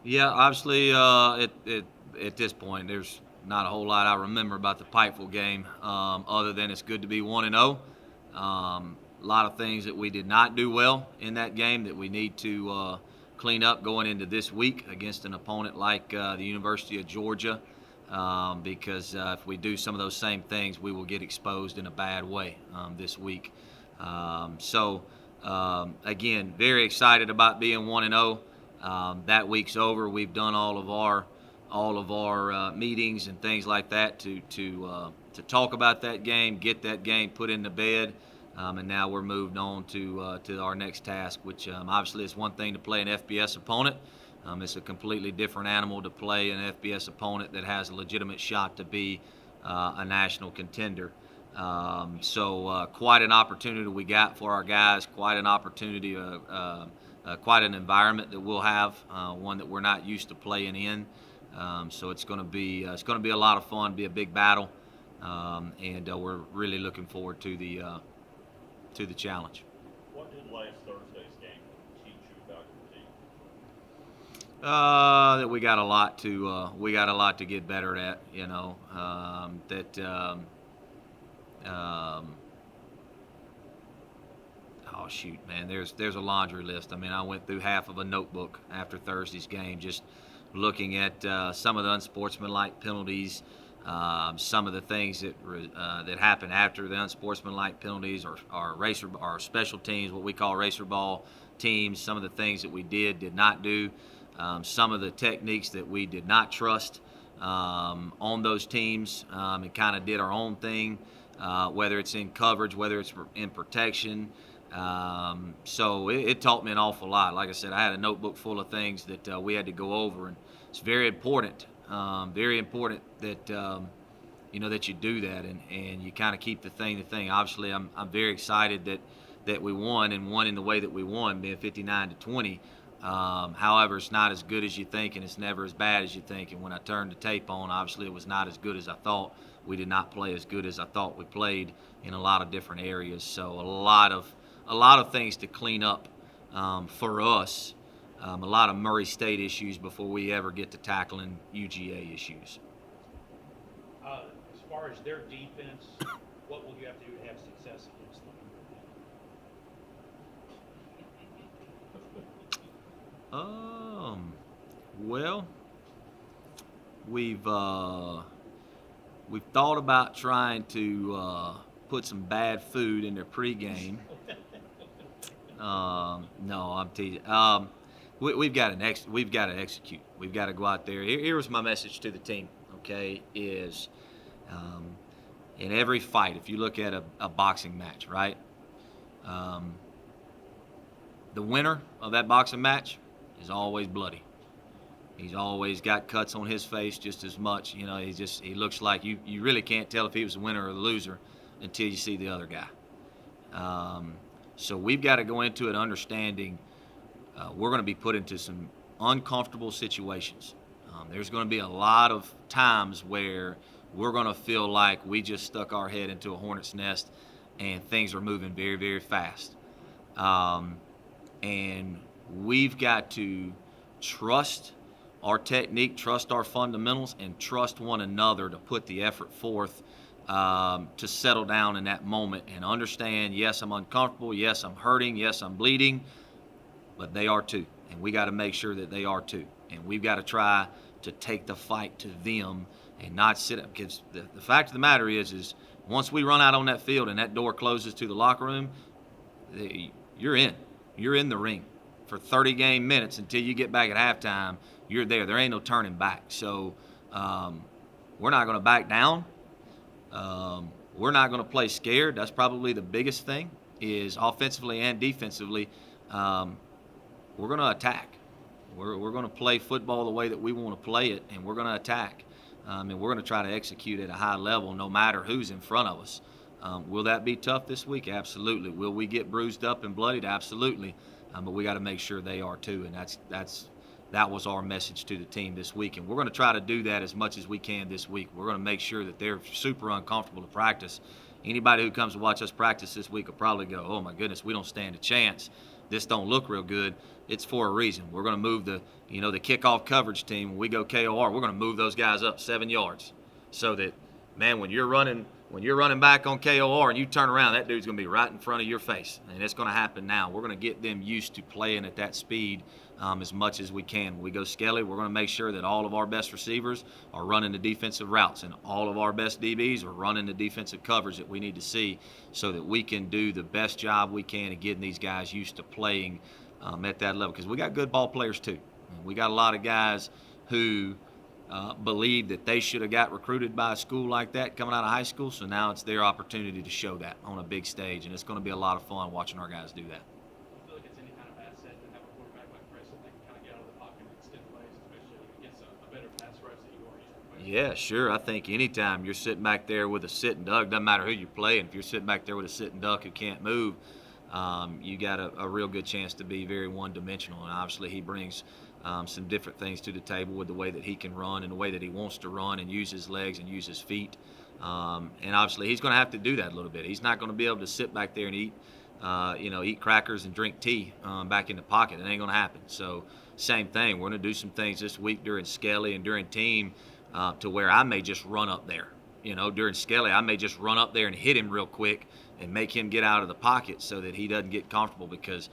Yeah, obviously, at this point, there's not a whole lot I remember about the Pikeville game, other than it's good to be 1-0. A lot of things that we did not do well in that game that we need to clean up going into this week against an opponent like the University of Georgia, because if we do some of those same things, we will get exposed in a bad way this week. Again, very excited about being 1-0. That week's over. We've done all of our meetings and things like that to talk about that game, get that game put into bed, and now we're moved on to our next task, which obviously is one thing to play an FBS opponent. It's a completely different animal to play an FBS opponent that has a legitimate shot to be a national contender. Quite an opportunity we got for our guys. Quite an opportunity. Quite an environment that we'll have, one that we're not used to playing in. So it's going to be a lot of fun, be a big battle, and we're really looking forward to the challenge. What did last Thursday's game teach you about your team? That we got a lot to get better at. Oh shoot, man! There's a laundry list. I mean, I went through half of a notebook after Thursday's game, just looking at some of the unsportsmanlike penalties, some of the things that happened after the unsportsmanlike penalties, our special teams, what we call racer ball teams. Some of the things that we did not do, some of the techniques that we did not trust on those teams, and kind of did our own thing, whether it's in coverage, whether it's in protection. It taught me an awful lot. Like I said, I had a notebook full of things that we had to go over, and it's very important that that you do that, and you kind of keep the thing. Obviously, I'm very excited that we won and won in the way that we won, being 59-20. However, it's not as good as you think, and it's never as bad as you think. And when I turned the tape on, obviously it was not as good as I thought. We did not play as good as I thought we played in a lot of different areas. So a lot of things to clean up for us. A lot of Murray State issues before we ever get to tackling UGA issues. As far as their defense, what will you have to do to have success against them? Well, we've thought about trying to put some bad food in their pregame. No, I'm teasing. We've got to execute. We've got to go out there. Here was my message to the team. Okay, is in every fight, if you look at a boxing match, right? The winner of that boxing match is always bloody. He's always got cuts on his face just as much. He looks like you really can't tell if he was the winner or the loser until you see the other guy. So we've got to go into it understanding we're going to be put into some uncomfortable situations. There's going to be a lot of times where we're going to feel like we just stuck our head into a hornet's nest and things are moving very, very fast. And we've got to trust our technique, trust our fundamentals, and trust one another to put the effort forth to settle down in that moment and understand, yes, I'm uncomfortable, yes, I'm hurting, yes, I'm bleeding, but they are too. And we got to make sure that they are too. And we've got to try to take the fight to them and not sit up. Because the fact of the matter is once we run out on that field and that door closes to the locker room, you're in. You're in the ring for 30 game minutes until you get back at halftime. You're there. There ain't no turning back. So we're not going to back down. We're not going to play scared. That's probably the biggest thing, is offensively and defensively. We're going to attack. We're going to play football the way that we want to play it, and we're going to attack. And we're going to try to execute at a high level no matter who's in front of us. Will that be tough this week? Absolutely. Will we get bruised up and bloodied? Absolutely. But we got to make sure they are too, and that was our message to the team this week. And we're going to try to do that as much as we can this week. We're going to make sure that they're super uncomfortable to practice. Anybody who comes to watch us practice this week will probably go, oh my goodness, we don't stand a chance. this don't look real good, it's for a reason. We're going to move the kickoff coverage team. When we go KOR, we're going to move those guys up 7 yards, so that, man, when you're running back on KOR and you turn around, that dude's going to be right in front of your face, and it's going to happen now. We're going to get them used to playing at that speed as much as we can. When we go Skelly, we're going to make sure that all of our best receivers are running the defensive routes, and all of our best DBs are running the defensive coverage that we need to see, so that we can do the best job we can of getting these guys used to playing at that level. Because we got good ball players too. We got a lot of guys who believe that they should have got recruited by a school like that coming out of high school, so now it's their opportunity to show that on a big stage, and it's going to be a lot of fun watching our guys do that. I feel like it's any kind of asset to have a quarterback like Preston that can kind of get out of the pocket and extend plays, especially against a better pass rush that you are used to playing. Yeah, sure. I think anytime you're sitting back there with a sitting duck, doesn't matter who you're playing, if you're sitting back there with a sitting duck who can't move, you got a real good chance to be very one-dimensional. And obviously he brings some different things to the table with the way that he can run and the way that he wants to run and use his legs and use his feet. And obviously he's going to have to do that a little bit. He's not going to be able to sit back there and eat crackers and drink tea back in the pocket. It ain't going to happen. So same thing. We're going to do some things this week during Skelly and during team to where I may just run up there. During Skelly, I may just run up there and hit him real quick and make him get out of the pocket so that he doesn't get comfortable, because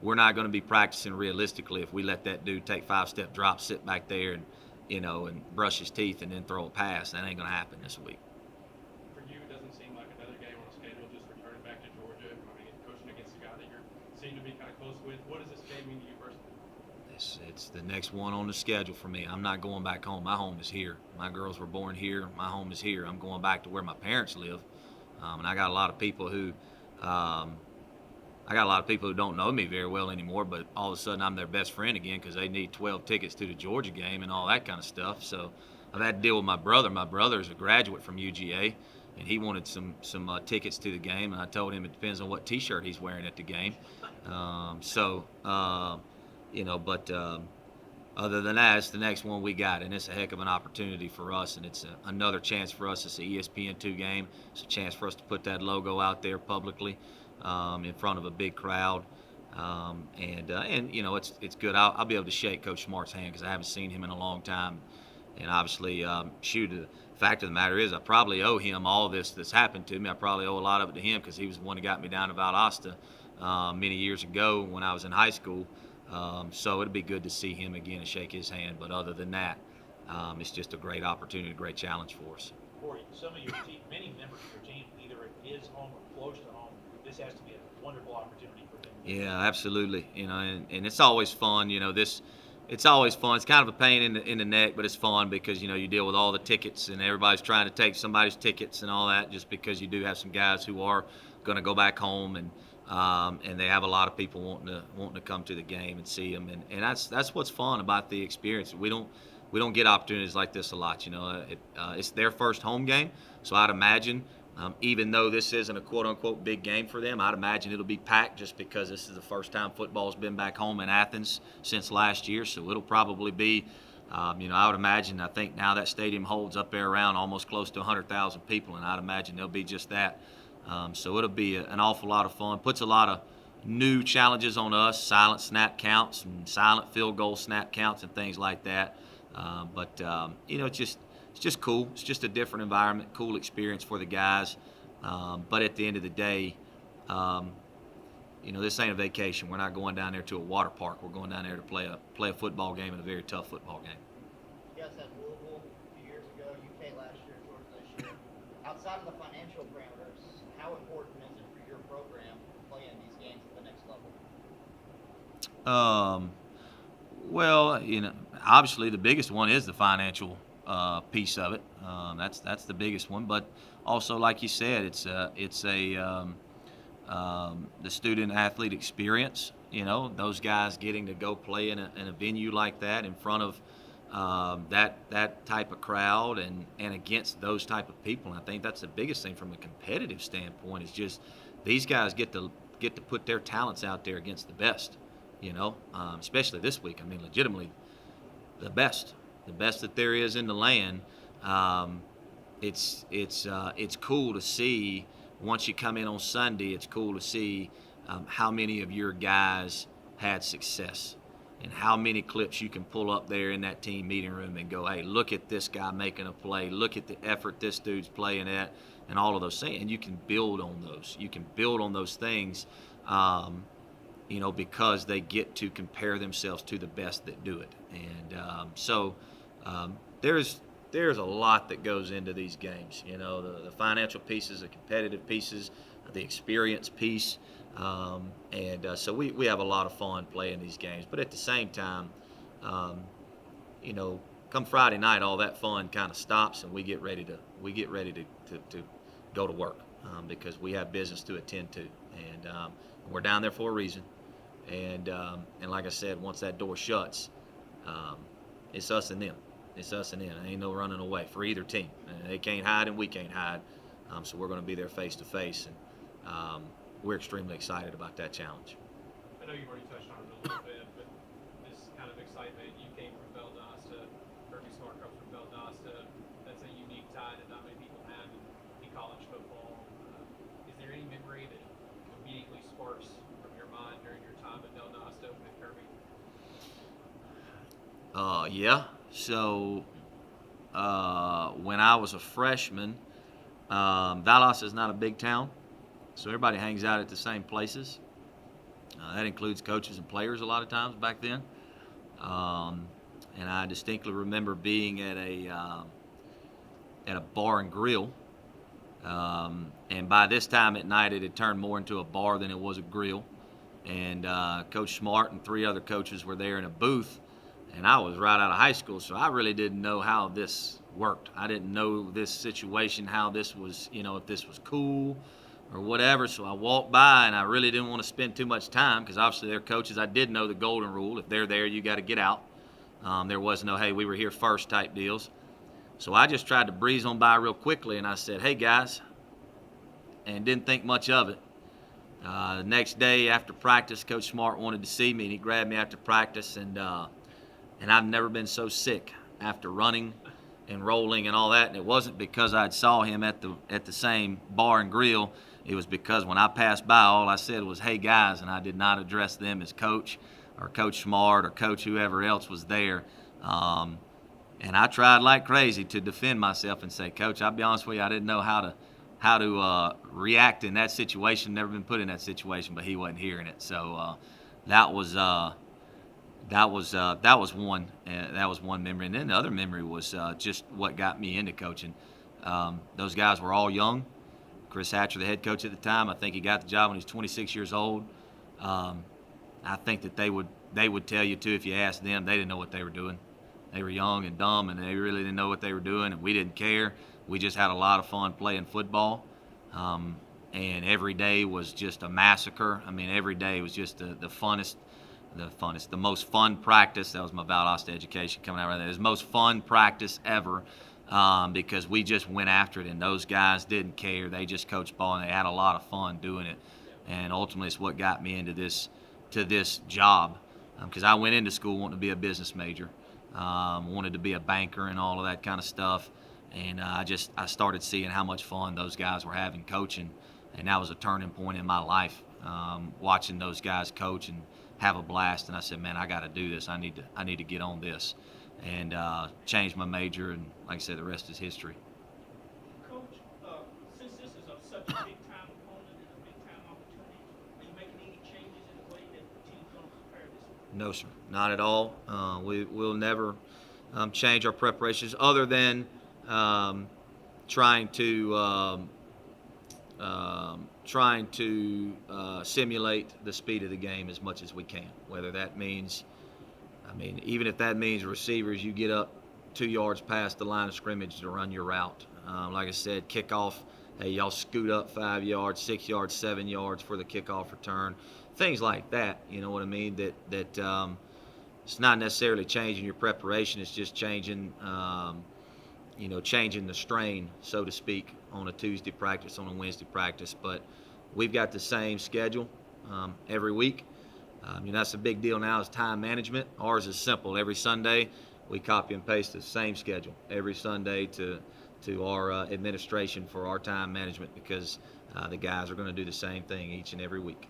we're not going to be practicing realistically if we let that dude take 5-step drops, sit back there and brush his teeth and then throw a pass. That ain't going to happen this week. For you, it doesn't seem like another game on the schedule, just returning back to Georgia. I mean, coaching against a guy that you seem to be kind of close with. What does this game mean to you personally? It's the next one on the schedule for me. I'm not going back home. My home is here. My girls were born here. My home is here. I'm going back to where my parents live. And I got a lot of people who don't know me very well anymore, but all of a sudden I'm their best friend again because they need 12 tickets to the Georgia game and all that kind of stuff. So I've had to deal with my brother. My brother is a graduate from UGA, and he wanted some tickets to the game, and I told him it depends on what T-shirt he's wearing at the game. Other than that, it's the next one we got, and it's a heck of an opportunity for us, and it's another chance for us. It's an ESPN2 game. It's a chance for us to put that logo out there publicly in front of a big crowd, it's good. I'll be able to shake Coach Smart's hand because I haven't seen him in a long time, and obviously, the fact of the matter is I probably owe him all this that's happened to me. I probably owe a lot of it to him because he was the one that got me down to Valdosta many years ago when I was in high school. So it'd be good to see him again and shake his hand. But other than that, it's just a great opportunity, a great challenge for us. Corey, some of your team, many members of your team, either it is home or close to home. This has to be a wonderful opportunity for them. Yeah, absolutely. And it's always fun. It's always fun. It's kind of a pain in the neck, but it's fun because you deal with all the tickets and everybody's trying to take somebody's tickets and all that. Just because you do have some guys who are going to go back home and they have a lot of people wanting to come to the game and see them, and that's what's fun about the experience. We don't get opportunities like this a lot. It's their first home game, so I'd imagine, even though this isn't a quote unquote big game for them, I'd imagine it'll be packed just because this is the first time football's been back home in Athens since last year. So it'll probably be, I would imagine. I think now that stadium holds up there around almost close to 100,000 people, and I'd imagine there'll be just that. So it'll be an awful lot of fun. Puts a lot of new challenges on us, silent snap counts and silent field goal snap counts and things like that. It's just cool. It's just a different environment, cool experience for the guys. But at the end of the day, this ain't a vacation. We're not going down there to a water park. We're going down there to play a football game, and a very tough football game. You guys had Louisville a few years ago, UK last year, Georgia this year. Outside of the financial parameters, how important is it for your program to play in these games at the next level? Well, obviously the biggest one is the financial piece of it. That's the biggest one. But also, like you said, it's the student athlete experience. Those guys getting to go play in a venue like that in front of that type of crowd and against those type of people. And I think that's the biggest thing from a competitive standpoint is just these guys get to put their talents out there against the best. Especially this week. I mean, legitimately, the best that there is in the land. It's cool to see once you come in on Sunday. It's cool to see how many of your guys had success and how many clips you can pull up there in that team meeting room and go, hey, look at this guy making a play, look at the effort this dude's playing at, and all of those things. And you can build on those. You can build on those things, because they get to compare themselves to the best that do it. And there's a lot that goes into these games. The financial pieces, the competitive pieces, the experience piece. So we have a lot of fun playing these games. But at the same time, come Friday night, all that fun kind of stops, and we get ready to go to work because we have business to attend to, and we're down there for a reason. And like I said, once that door shuts, it's us and them. It's us and them. There ain't no running away for either team. And they can't hide, and we can't hide. So we're going to be there face to face, and we're extremely excited about that challenge. I know you've already touched on it a little bit, but this kind of excitement, you came from Valdosta, Kirby Smart comes from Valdosta. That's a unique tie that not many people have in college football. Is there any memory that immediately sparks from your mind during your time at Valdosta with Kirby? Yeah. So when I was a freshman, Valdosta is not a big town. So everybody hangs out at the same places. That includes coaches and players a lot of times back then. And I distinctly remember being at a bar and grill. And by this time at night, it had turned more into a bar than it was a grill. And Coach Smart and 3 other coaches were there in a booth. And I was right out of high school, so I really didn't know how this worked. I didn't know this situation, how this was, if this was cool or whatever. So I walked by, and I really didn't want to spend too much time because obviously they're coaches. I did know the golden rule. If they're there, you got to get out. There was no, hey, we were here first type deals. So I just tried to breeze on by real quickly, and I said, hey, guys, and didn't think much of it. The next day after practice, Coach Smart wanted to see me, and he grabbed me after practice, and I've never been so sick after running and rolling and all that. And it wasn't because I saw him at the same bar and grill. It was because when I passed by, all I said was, hey, guys, and I did not address them as coach or Coach Smart or Coach whoever else was there. And I tried like crazy to defend myself and say, Coach, I'll be honest with you, I didn't know how to react in that situation. Never been put in that situation, but he wasn't hearing it. So that was one memory. And then the other memory was just what got me into coaching. Those guys were all young. Chris Hatcher, the head coach at the time, I think he got the job when he was 26 years old. I think that they would tell you too, if you asked them, they didn't know what they were doing. They were young and dumb, and they really didn't know what they were doing, and we didn't care. We just had a lot of fun playing football, and every day was just a massacre. I mean, every day was just the most fun practice. That was my Valdosta education coming out right there. It was the most fun practice ever because we just went after it, and those guys didn't care. They just coached ball, and they had a lot of fun doing it. And ultimately, it's what got me into this job because I went into school wanting to be a business major, wanted to be a banker and all of that kind of stuff. And I started seeing how much fun those guys were having coaching, and that was a turning point in my life, watching those guys coach and have a blast. And I said, man, I got to do this. I need to get on this, and change my major. And like I said, the rest is history. Coach, since this is such a big time opponent and a big time opportunity, are you making any changes in the way that the team's going to prepare this week? No, sir, not at all. We'll never change our preparations other than trying to simulate the speed of the game as much as we can. Whether that means, even if that means receivers, you get up 2 yards past the line of scrimmage to run your route. Like I said, kickoff, hey, y'all scoot up 5 yards, 6 yards, 7 yards for the kickoff return. Things like that, you know what I mean? That it's not necessarily changing your preparation. It's just changing the strain, so to speak, on a Tuesday practice, on a Wednesday practice. But we've got the same schedule every week. That's a big deal now is time management. Ours is simple. Every Sunday, we copy and paste the same schedule every Sunday to our administration for our time management because the guys are going to do the same thing each and every week.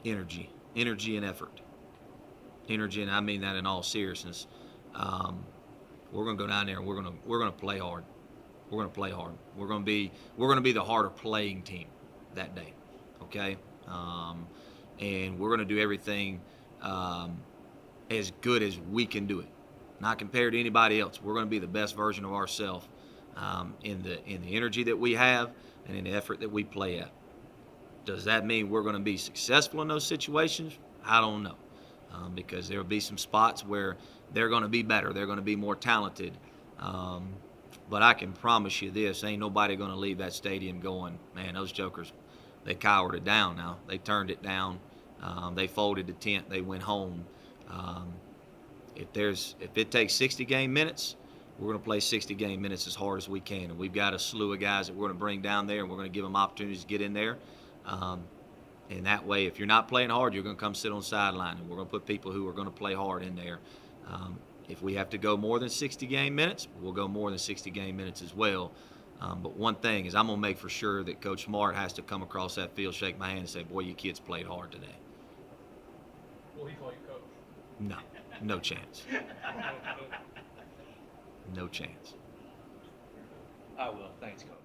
energy and effort. Energy, and I mean that in all seriousness. We're going to go down there and we're going to play hard. We're going to play hard. We're going to be the harder playing team that day. Okay, and we're going to do everything as good as we can do it. Not compared to anybody else. We're going to be the best version of ourselves in the energy that we have and in the effort that we play at. Does that mean we're going to be successful in those situations? I don't know, because there will be some spots where they're going to be better. They're going to be more talented. But I can promise you this: ain't nobody going to leave that stadium going, man, those jokers, they cowered it down now. They turned it down. They folded the tent. They went home. If it takes 60 game minutes, we're going to play 60 game minutes as hard as we can. And we've got a slew of guys that we're going to bring down there, and we're going to give them opportunities to get in there. And that way, if you're not playing hard, you're going to come sit on the sideline, and we're going to put people who are going to play hard in there. If we have to go more than 60 game minutes, we'll go more than 60 game minutes as well. But one thing is, I'm going to make for sure that Coach Mart has to come across that field, shake my hand, and say, boy, you kids played hard today. Will he call you coach? No, no chance. No chance. I will. Thanks, Coach.